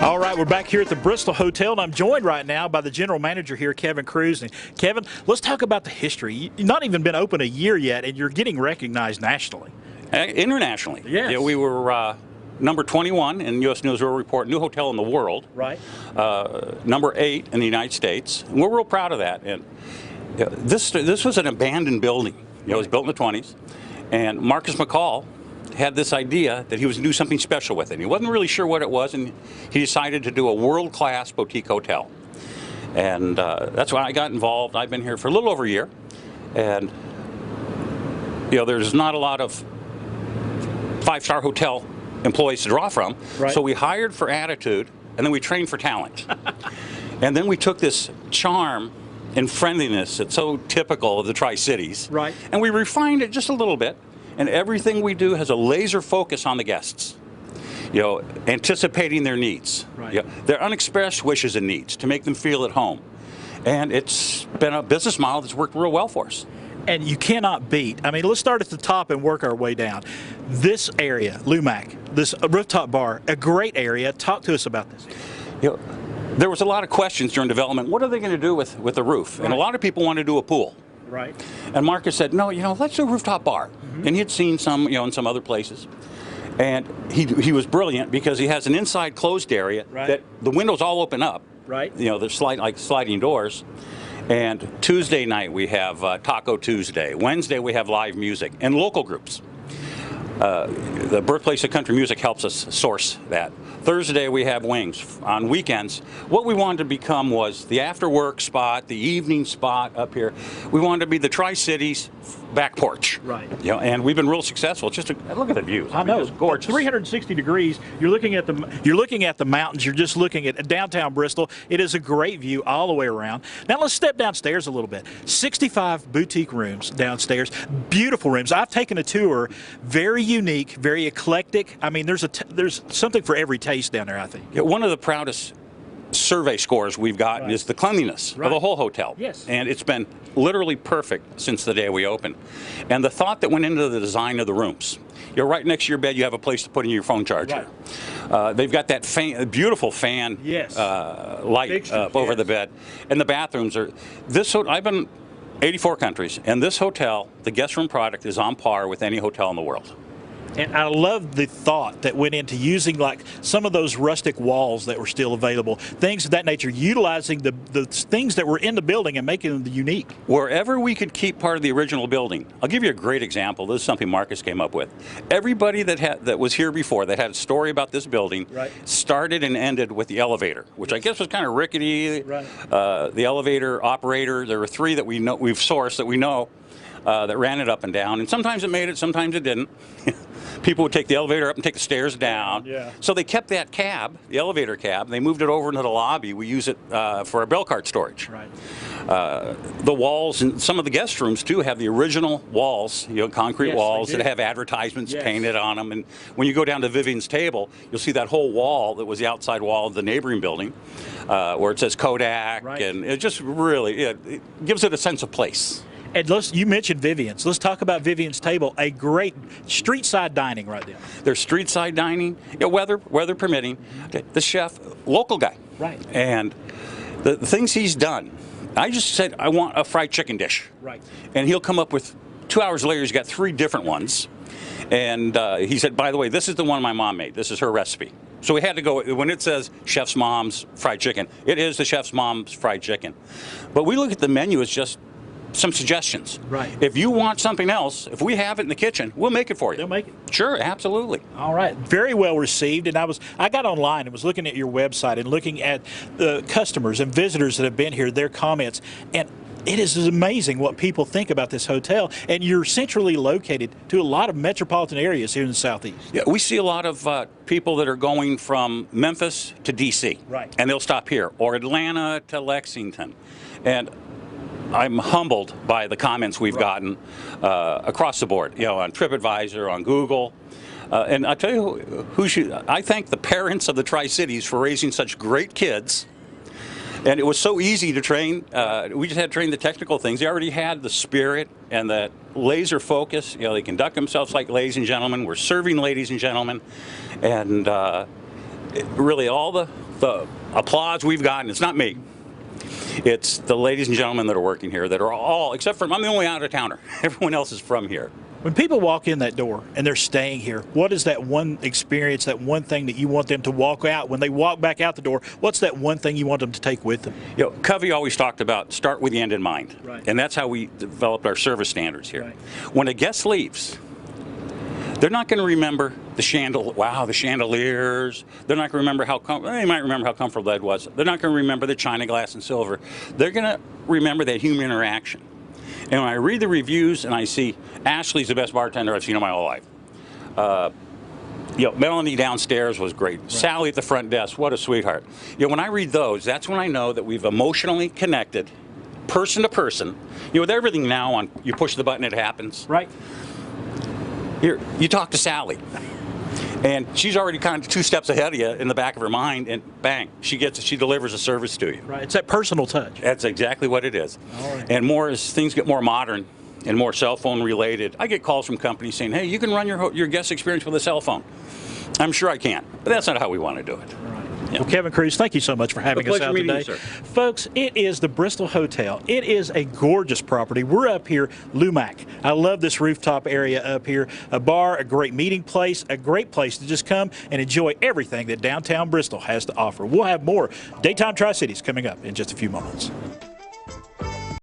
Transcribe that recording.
All right, we're back here at the Bristol Hotel, and I'm joined right now by the general manager here, Kevin Cruz. And Kevin, let's talk about the history. You've not even been open a year yet, and you're getting recognized nationally. Internationally. Yes. Yeah, we were number 21 in U.S. News World Report, new hotel in the world. Right. Number 8 in the United States. And we're real proud of that. And this was an abandoned building. It was built in the 20s. And Marcus McCall had this idea that he was going to do something special with it. He wasn't really sure what it was, and he decided to do a world-class boutique hotel. And that's why I got involved. I've been here for a little over a year. And there's not a lot of five-star hotel employees to draw from. Right. So we hired for attitude, and then we trained for talent. And then we took this charm and friendliness that's so typical of the Tri-Cities, right, and we refined it just a little bit. And everything we do has a laser focus on the guests, anticipating their needs, right, their unexpressed wishes and needs, to make them feel at home. And it's been a business model that's worked real well for us. And you cannot beat. I mean, let's start at the top and work our way down. This area, Lumac, this rooftop bar, a great area. Talk to us about this. There was a lot of questions during development. What are they going to do with the roof? Right. And a lot of people want to do a pool. Right. And Marcus said, no, let's do a rooftop bar. Mm-hmm. And he had seen some, in some other places. And he was brilliant because he has an inside closed area, right, that the windows all open up. Right. They're like sliding doors. And Tuesday night we have Taco Tuesday. Wednesday we have live music and local groups. The Birthplace of Country Music helps us source that. Thursday we have wings. On weekends, what we wanted to become was the after-work spot, the evening spot up here. We wanted to be the Tri-Cities back porch. Right. And we've been real successful. Look at the views. I know, it's gorgeous. 360 degrees. You're looking at the mountains. You're just looking at downtown Bristol. It is a great view all the way around. Now let's step downstairs a little bit. 65 boutique rooms downstairs. Beautiful rooms. I've taken a tour. Very unique, very eclectic. I mean, there's something for every taste down there, I think. Yeah, one of the proudest survey scores we've gotten, right, is the cleanliness, right, of the whole hotel. Yes. And it's been literally perfect since the day we opened. And the thought that went into the design of the rooms. You're right next to your bed, you have a place to put in your phone charger. Right. They've got that beautiful fan, yes, light up over the bed. And the bathrooms are, I've been 84 countries, and this hotel, the guest room product, is on par with any hotel in the world. And I love the thought that went into using like some of those rustic walls that were still available, things of that nature, utilizing the things that were in the building and making them unique. Wherever we could keep part of the original building. I'll give you a great example. This is something Marcus came up with. Everybody that was here before that had a story about this building, right, started and ended with the elevator, which I guess was kind of rickety. Right. The elevator operator, there were 3 that we've sourced that we know that ran it up and down, and sometimes it made it, sometimes it didn't. People would take the elevator up and take the stairs down. Yeah. So they kept that cab, the elevator cab, they moved it over into the lobby. We use it for our bell cart storage. Right. The walls and some of the guest rooms too have the original walls, concrete, yes, walls that have advertisements, yes, painted on them. And when you go down to Vivian's table, you'll see that whole wall that was the outside wall of the neighboring building, where it says Kodak, right, and it just really it gives it a sense of place. And you mentioned Vivian's. Let's talk about Vivian's Table, a great street-side dining right there. There's street-side dining, weather permitting. Mm-hmm. The chef, local guy. Right. And the things he's done, I just said, I want a fried chicken dish. Right. And he'll come up with, 2 hours later, he's got 3 different ones. And he said, by the way, this is the one my mom made. This is her recipe. So we had to go, when it says Chef's Mom's Fried Chicken, it is the Chef's Mom's Fried Chicken. But we look at the menu as just some suggestions. Right. If you want something else, if we have it in the kitchen, we'll make it for you. They'll make it. Sure, absolutely. All right. Very well received. And I got online and was looking at your website and looking at the customers and visitors that have been here, their comments. And it is amazing what people think about this hotel. And you're centrally located to a lot of metropolitan areas here in the Southeast. Yeah, we see a lot of people that are going from Memphis to D.C. Right. And they'll stop here, or Atlanta to Lexington. And I'm humbled by the comments we've gotten across the board, on TripAdvisor, on Google. And I tell you, I thank the parents of the Tri-Cities for raising such great kids. And it was so easy to train. We just had to train the technical things. They already had the spirit and that laser focus. They conduct themselves like ladies and gentlemen. We're serving ladies and gentlemen. And really all the applause we've gotten, it's not me. It's the ladies and gentlemen that are working here that are all, except for, I'm the only out-of-towner. Everyone else is from here. When people walk in that door and they're staying here, what is that one experience, that one thing that you want them to walk out? When they walk back out the door, what's that one thing you want them to take with them? You know, Covey always talked about start with the end in mind. Right. And that's how we developed our service standards here. Right. When a guest leaves, they're not going to remember the chandeliers. They're not going to remember they might remember how comfortable that was. They're not going to remember the china, glass, and silver. They're going to remember that human interaction. And when I read the reviews and I see Ashley's the best bartender I've seen in my whole life. You know, Melanie downstairs was great. Right. Sally at the front desk, what a sweetheart. You know, when I read those, that's when I know that we've emotionally connected, person to person. You know, with everything now on, you push the button, it happens. Right. Here, you talk to Sally, and she's already kind of 2 steps ahead of you in the back of her mind, and bang, she delivers a service to you. Right. It's that personal touch. That's exactly what it is. All right. And more as things get more modern and more cell phone related, I get calls from companies saying, "Hey, you can run your guest experience with a cell phone." I'm sure I can, but that's not how we want to do it. Right. Yeah. Well, Kevin Cruz, thank you so much for having us out today. You, folks, it is the Bristol Hotel. It is a gorgeous property. We're up here, Lumac. I love this rooftop area up here. A bar, a great meeting place, a great place to just come and enjoy everything that downtown Bristol has to offer. We'll have more Daytime Tri-Cities coming up in just a few moments.